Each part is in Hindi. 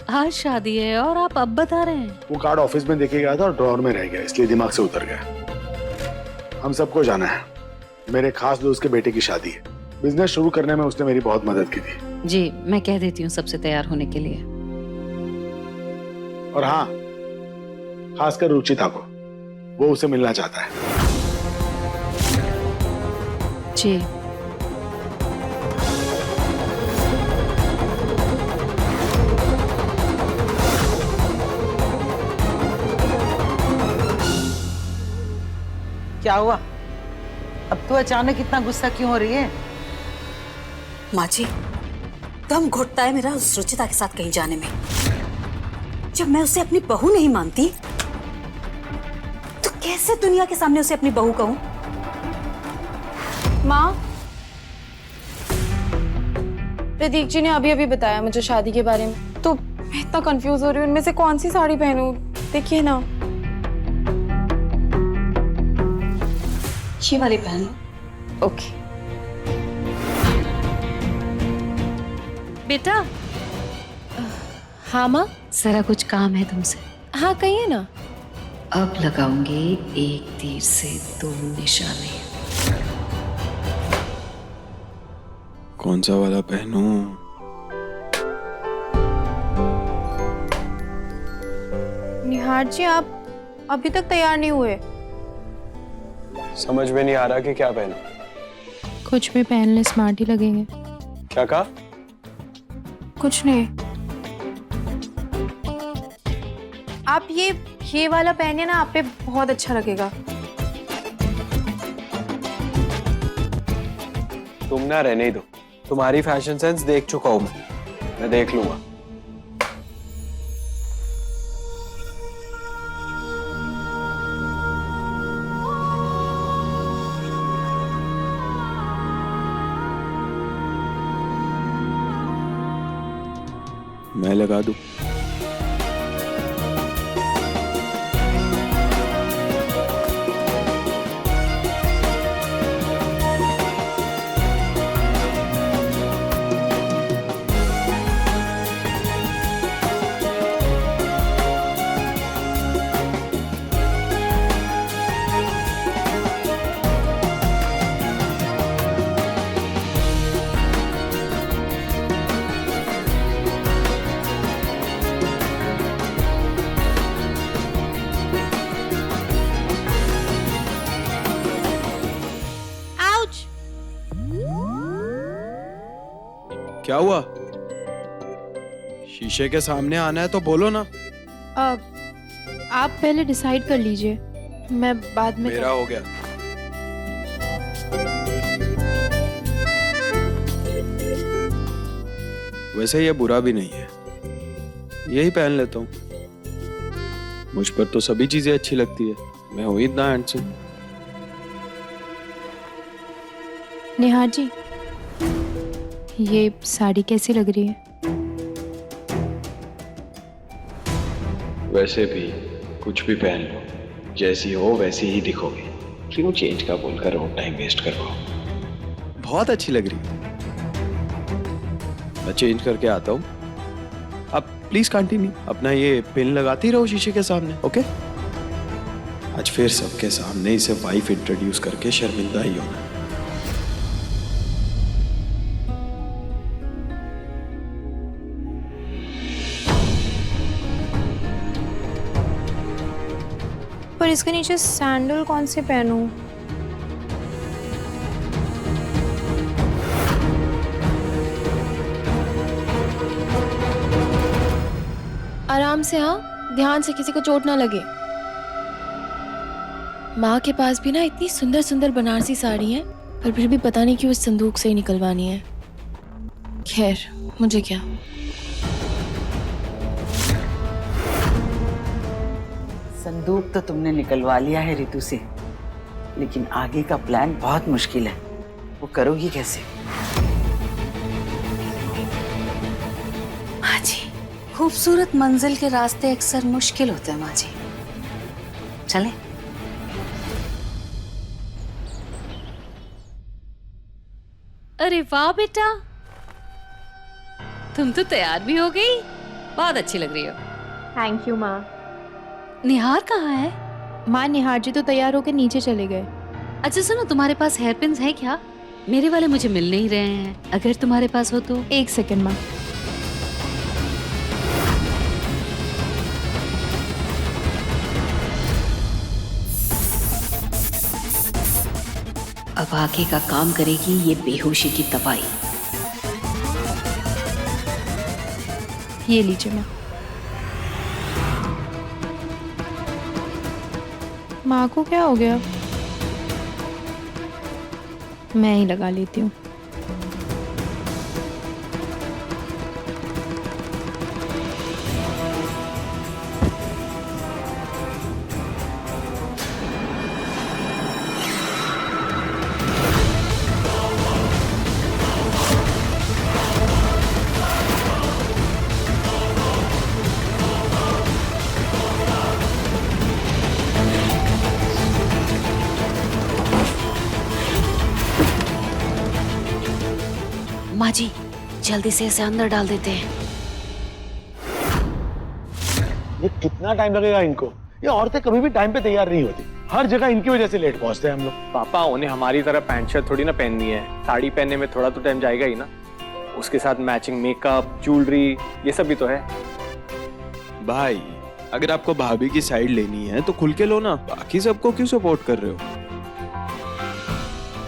आज शादी है और आप अब बता रहे हैं? वो कार्ड ऑफिस में देके गया था और ड्रॉअर में रह गया, इसलिए दिमाग से उतर गया। हम सबको जाना है, मेरे खास दोस्त के बेटे की शादी है। बिजनेस शुरू करने में उसने मेरी बहुत मदद की थी। जी, मैं कह देती हूँ सबसे तैयार होने के लिए। और हाँ, खासकर रुचिता को, वो उसे मिलना चाहता है। जी। क्या हुआ? अब तो अचानक इतना गुस्सा क्यों हो रही है? माँ जी, दम घुटता है मेरा उस रुचिता के साथ कहीं जाने में। जब मैं उसे अपनी बहू नहीं मानती तो कैसे दुनिया के सामने उसे अपनी बहू कहूं? माँ, प्रतीक जी ने अभी अभी बताया मुझे शादी के बारे में, तो मैं इतना कंफ्यूज हो रही हूँ, इनमें से कौन सी साड़ी पहनूं? देखिए ना, ये वाली पहन लो। ओके। बेटा। हाँ माँ। जरा कुछ काम है तुमसे। हाँ कहिए ना। अब लगाऊंगी एक तीर से दो निशाने। कौन सा वाला पहनूं? निहार जी, आप अभी तक तैयार नहीं हुए। समझ में नहीं आ रहा कि क्या पहनूं। कुछ भी पहन ले, स्मार्ट ही लगेंगे। क्या कहा? कुछ नहीं। आप ये वाला पहनिए ना, आप पे बहुत अच्छा लगेगा। तुम ना रहने ही दो, तुम्हारी फैशन सेंस देख चुका हूं मैं देख लूंगा। मैं लगा दूं? क्या हुआ? शीशे के सामने आना है तो बोलो ना। आप पहले डिसाइड कर लीजिए, मैं बाद में। मेरा हो गया। वैसे ये बुरा भी नहीं है, यही पहन लेता हूँ। मुझ पर तो सभी चीजें अच्छी लगती है, मैं हूं इतना हैंडसम। निहार जी, ये साड़ी कैसी लग रही है? वैसे भी कुछ भी पहन लो, जैसी हो वैसी ही दिखोगे। क्यों चेंज का बोलकर और टाइम वेस्ट करवाओ। बहुत अच्छी लग रही है। मैं चेंज करके आता हूँ। अब प्लीज कंटिन्यू, अपना ये पिन लगाती रहो शीशे के सामने। ओके? आज फिर सबके सामने इसे वाइफ इंट्रोड्यूस करके शर्मिंदा ही होना। पर इसके नीचे सैंडल कौन से पहनूं? आराम से, हाँ, ध्यान से, किसी को चोट ना लगे। माँ के पास भी ना इतनी सुंदर सुंदर बनारसी साड़ी है, पर फिर भी पता नहीं क्यों इस संदूक से ही निकलवानी है। खैर, मुझे क्या। संदूक तो तुमने निकलवा लिया है रितु से, लेकिन आगे का प्लान बहुत मुश्किल है। वो करोगी कैसे? माँ जी, खूबसूरत मंजिल के रास्ते अक्सर मुश्किल होते हैं माँ जी। चलें? अरे वाह बेटा, तुम तो तैयार भी हो गई। बहुत अच्छी लग रही हो। थैंक यू माँ। निहार कहाँ है? माँ निहार जी तो तैयार होकर नीचे चले गए। अच्छा सुनो, तुम्हारे पास हेयर पिन्स है क्या? मेरे वाले मुझे मिल नहीं रहे हैं, अगर तुम्हारे पास हो तो। एक सेकंड माँ। अब आगे का काम करेगी ये बेहोशी की दवाई। ये लीजिए माँ। माँ को क्या हो गया? मैं ही लगा लेती हूँ। माँ जी जल्दी से इसे अंदर डाल देते हैं। ये कितना टाइम लगेगा इनको? ये औरतें कभी भी टाइम पे तैयार नहीं होती, हर जगह इनकी वजह से लेट पहुंचते हैं हम लोग। पापा उन्हें हमारी तरह पैंट शर्ट थोड़ी ना पहननी है, साड़ी पहनने में थोड़ा तो टाइम जाएगा ही ना। उसके साथ मैचिंग मेकअप, ज्वेलरी, ये सब भी तो है। भाई अगर आपको भाभी की साइड लेनी है तो खुल के लो ना, बाकी सबको क्यों सपोर्ट कर रहे हो?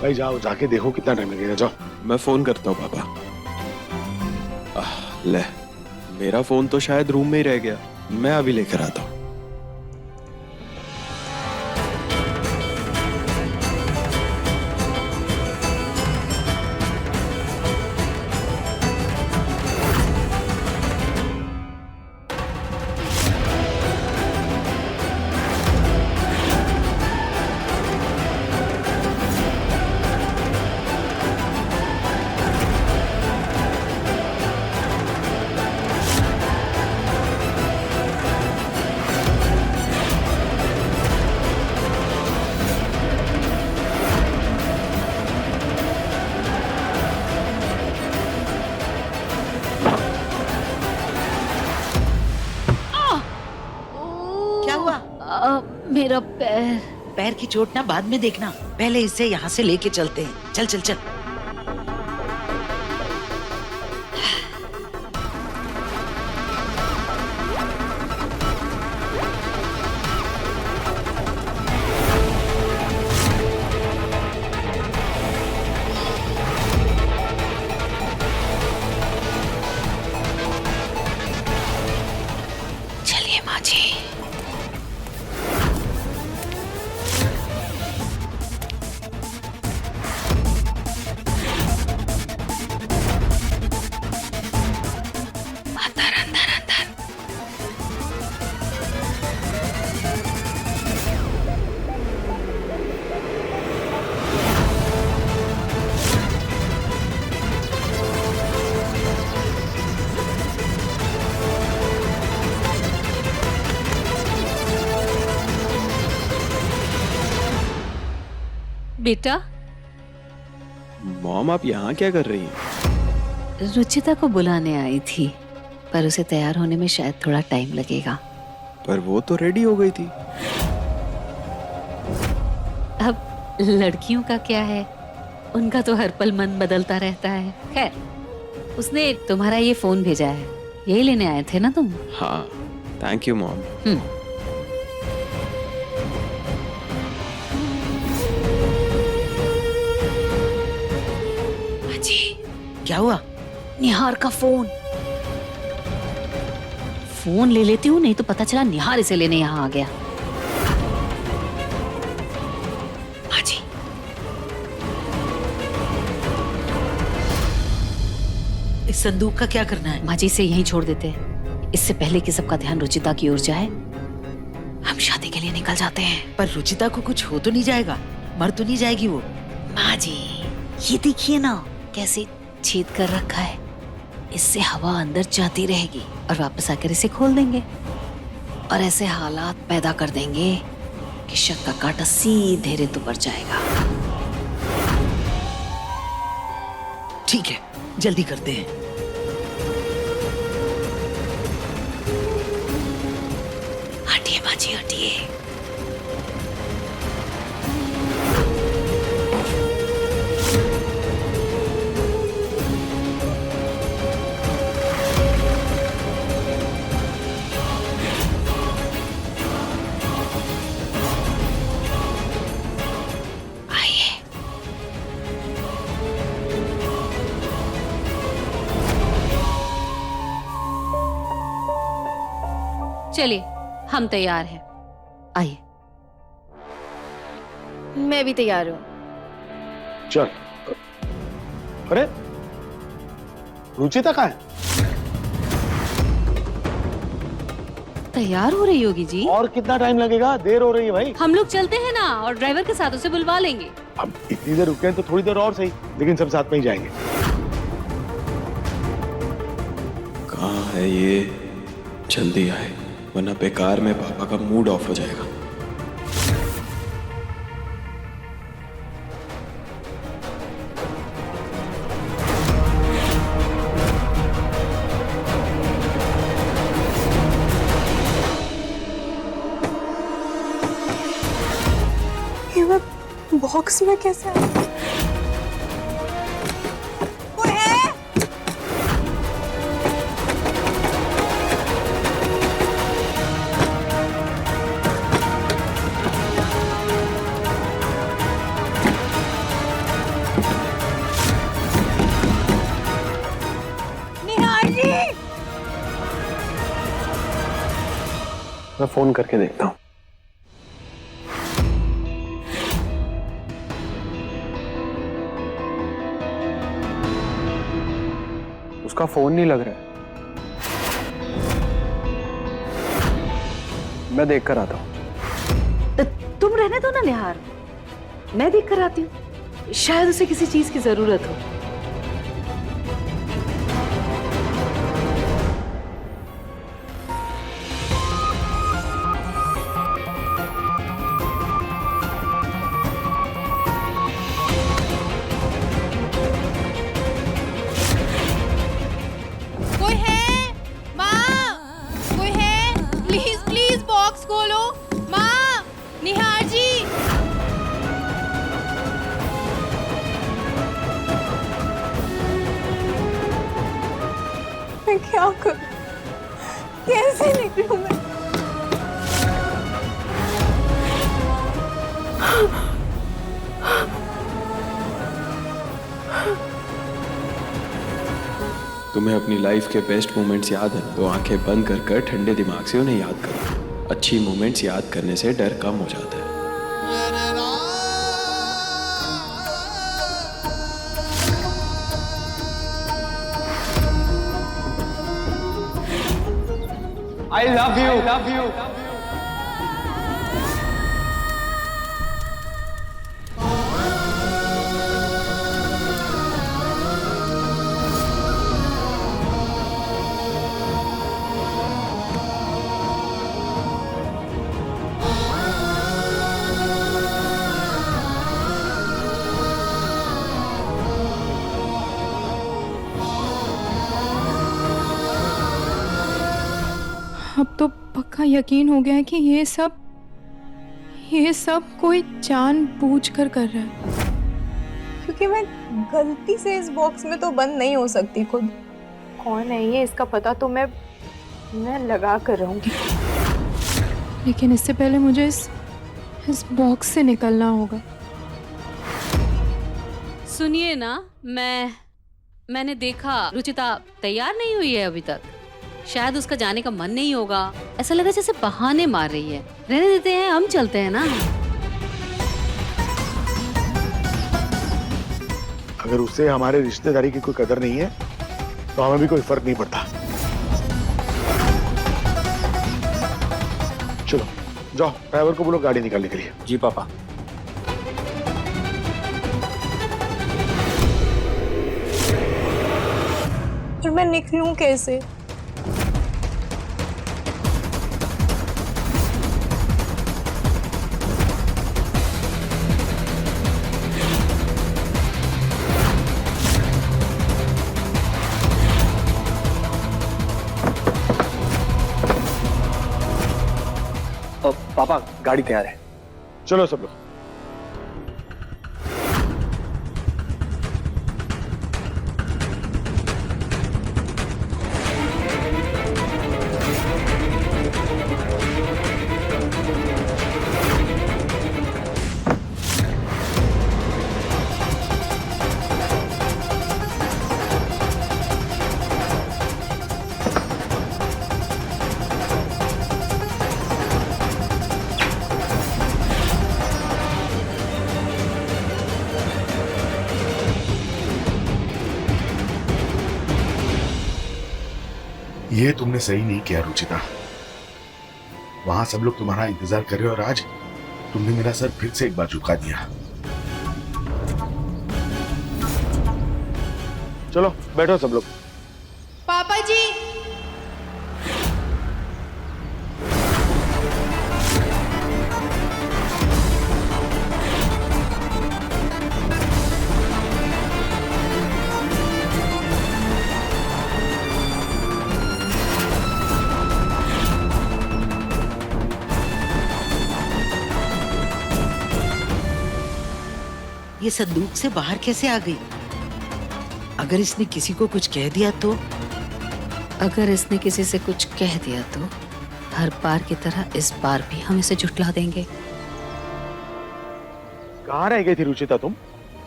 भाई जाओ, जाके देखो कितना टाइम लगेगा, जाओ। मैं फोन करता हूँ पापा। ले, मेरा फोन तो शायद रूम में ही रह गया, मैं अभी लेकर आता हूँ। क्या हुआ? मेरा पैर। पैर की चोट ना बाद में देखना, पहले इसे यहाँ से लेके चलते हैं। चल चल चल। चलिए माँ जी। अंदर अंदर अंदर। बेटा, मॉम आप यहाँ क्या कर रही हैं? रुचिता को बुलाने आई थी, पर उसे तैयार होने में शायद थोड़ा टाइम लगेगा। पर वो तो रेडी हो गई थी। अब लड़कियों का क्या है, उनका तो हर पल मन बदलता रहता है। खैर, उसने तुम्हारा ये फोन भेजा है, यही लेने आए थे ना तुम? हाँ, थैंक यू मॉम। क्या हुआ? निहार का फोन। फोन ले लेती हूँ, नहीं तो पता चला निहार इसे लेने यहाँ आ गया। माँ जी इस संदूक का क्या करना है? माँ जी से यहीं छोड़ देते हैं, इससे पहले कि सबका ध्यान रुचिता की ओर जाए हम शादी के लिए निकल जाते हैं। पर रुचिता को कुछ हो तो नहीं जाएगा? मर तो नहीं जाएगी वो? माँ जी ये देखिए ना कैसे छेद कर रखा है, इससे हवा अंदर जाती रहेगी और वापस आकर इसे खोल देंगे। और ऐसे हालात पैदा कर देंगे कि शक का कांटा सीधे ऋतु पर जाएगा। ठीक है, जल्दी करते हैं। हटिए हटिए। चलिए हम तैयार हैं, आइए। मैं भी तैयार हूँ। चल। अरे रुचिता कहाँ है? तैयार हो रही होगी जी। और कितना टाइम लगेगा? देर हो रही है भाई। हम लोग चलते हैं ना, और ड्राइवर के साथ उसे बुलवा लेंगे। अब इतनी देर रुके हैं तो थोड़ी देर और सही, लेकिन सब साथ में ही जाएंगे। कहाँ है ये? जल्दी आए, वरना बेकार में पापा का मूड ऑफ हो जाएगा। ये मैं बॉक्स में कैसे आई? कोई है? मैं फोन करके देखता हूँ। उसका फोन नहीं लग रहा है। मैं देख कर आता हूँ। तुम रहने दो ना निहार, मैं देख कर आती हूँ, शायद उसे किसी चीज की जरूरत हो। कोई है? माँ, कोई है? प्लीज प्लीज बॉक्स खोलो। माँ, निहार जी। मैं क्या करूं? कैसे निकलूं मैं? तुम्हें अपनी लाइफ के बेस्ट मोमेंट्स याद है तो आंखें बंद कर कर ठंडे दिमाग से उन्हें याद करो। अच्छी मोमेंट्स याद करने से डर कम हो जाता है। I love you. Love you. अब तो पक्का यकीन हो गया है कि ये सब कोई जानबूझ कर रहा है। क्योंकि मैं गलती से इस बॉक्स में तो बंद नहीं हो सकती खुद। कौन है ये, इसका पता तो मैं लगा कर रहूंगी। लेकिन इससे पहले मुझे इस बॉक्स से निकलना होगा। सुनिए ना, मैंने देखा रुचिता तैयार नहीं हुई है अभी तक। शायद उसका जाने का मन नहीं होगा। ऐसा लगा जैसे बहाने मार रही है। रहने देते हैं, हम चलते हैं ना। अगर उससे हमारे रिश्तेदारी की कोई कदर नहीं है तो हमें भी कोई फर्क नहीं पड़ता। चलो जाओ, ड्राइवर को बोलो गाड़ी निकालने के लिए। जी पापा। फिर मैं निकलूं कैसे? पापा गाड़ी तैयार है। चलो सब लोग। ये तुमने सही नहीं किया रुचिता। वहां सब लोग तुम्हारा इंतजार कर रहे हो और आज तुमने मेरा सर फिर से एक बार झुका दिया। चलो बैठो सब लोग। पापा जी। ये संदूक से बाहर कैसे आ गई? अगर इसने किसी को कुछ कह दिया तो? अगर इसने किसी से कुछ कह दिया तो हर बार की तरह इस बार भी हम इसे झुठला देंगे। कहाँ रह गई थी रुचिता तुम?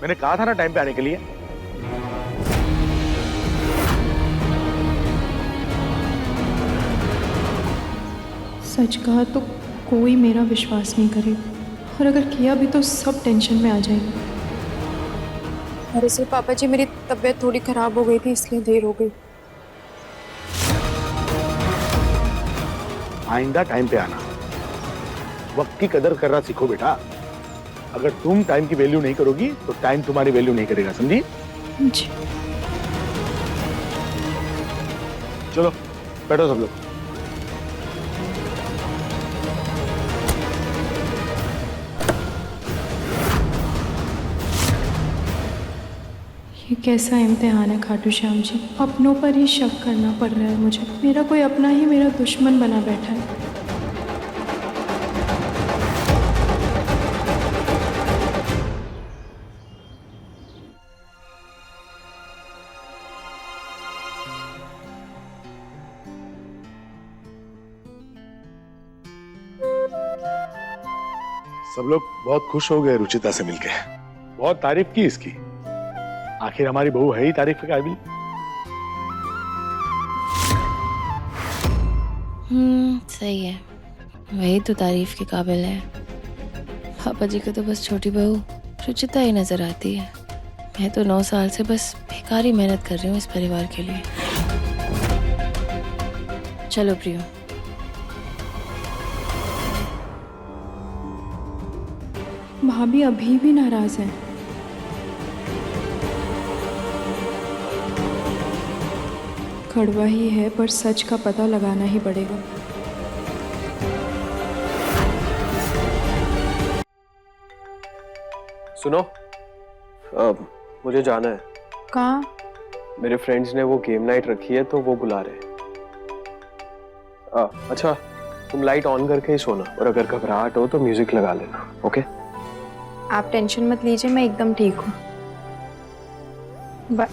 मैंने कहा था ना टाइम पे आने के लिए। सच कहा तो कोई मेरा विश्वास नहीं करे, और अगर किया भी तो सब टेंशन में आ जाएंगे। दरअसल पापा जी मेरी तबीयत थोड़ी खराब हो गई थी, इसलिए देर हो गई। आइंदा टाइम पे आना, वक्त की कदर करना सीखो बेटा। अगर तुम टाइम की वैल्यू नहीं करोगी तो टाइम तुम्हारी वैल्यू नहीं करेगा, समझी? जी। चलो बैठो सब लोग। ये कैसा इम्तिहान है खाटू श्याम जी, अपनों पर ही शक करना पड़ रहा है मुझे। मेरा कोई अपना ही मेरा दुश्मन बना बैठा है। सब लोग बहुत खुश हो गए रुचिता से मिलके, बहुत तारीफ की इसकी। आखिर हमारी बहू है ही तारीफ के काबिल। सही है, वही तो तारीफ के काबिल है। पापा जी को तो बस छोटी बहू रुचिता ही नजर आती है। मैं तो 9 साल से बस बेकार ही मेहनत कर रही हूँ इस परिवार के लिए। चलो प्रियो। भाभी अभी भी नाराज है। कड़वा ही है पर सच का पता लगाना ही पड़ेगा। सुनो, मुझे जाना है। कहाँ? मेरे फ्रेंड्स ने वो गेम नाइट रखी है तो वो बुला रहे हैं। अच्छा, तुम लाइट ऑन करके ही सोना, और अगर घबराहट हो तो म्यूजिक लगा लेना। ओके? आप टेंशन मत लीजिए, मैं एकदम ठीक हूँ। बाय।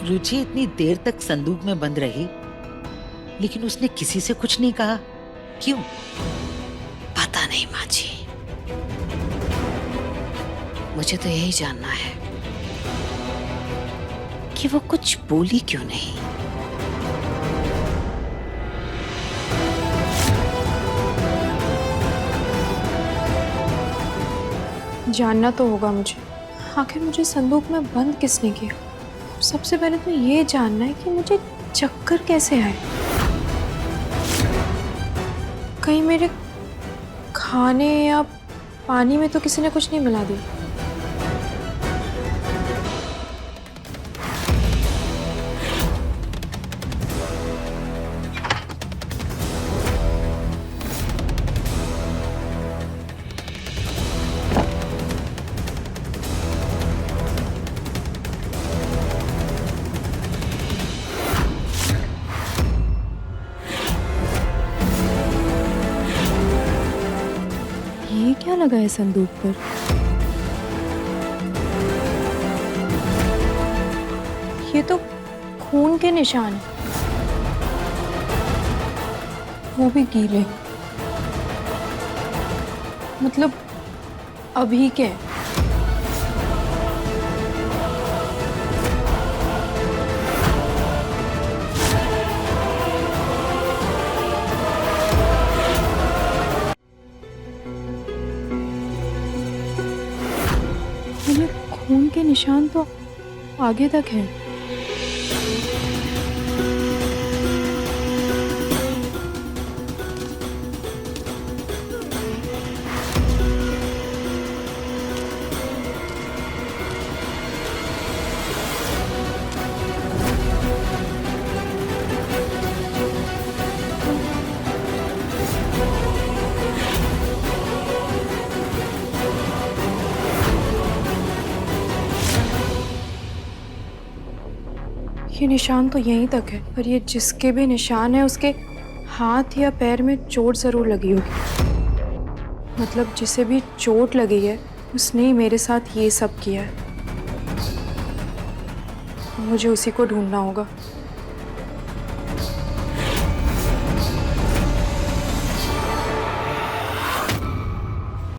रुचि इतनी देर तक संदूक में बंद रही, लेकिन उसने किसी से कुछ नहीं कहा। क्यों? पता नहीं माँ जी, मुझे तो यही जानना है कि वो कुछ बोली क्यों नहीं। जानना तो होगा मुझे, आखिर मुझे संदूक में बंद किसने किया। सबसे पहले तो ये जानना है कि मुझे चक्कर कैसे आए। कहीं मेरे खाने या पानी में तो किसी ने कुछ नहीं मिला दिया। क्या लगा है संदूक पर? ये तो खून के निशान हैं, वो भी गीले, मतलब अभी के। खून के निशान तो आगे तक है। ये निशान तो यहीं तक है, पर ये जिसके भी निशान है उसके हाथ या पैर में चोट जरूर लगी होगी। मतलब जिसे भी चोट लगी है उसने ही मेरे साथ ये सब किया है। मुझे उसी को ढूंढना होगा।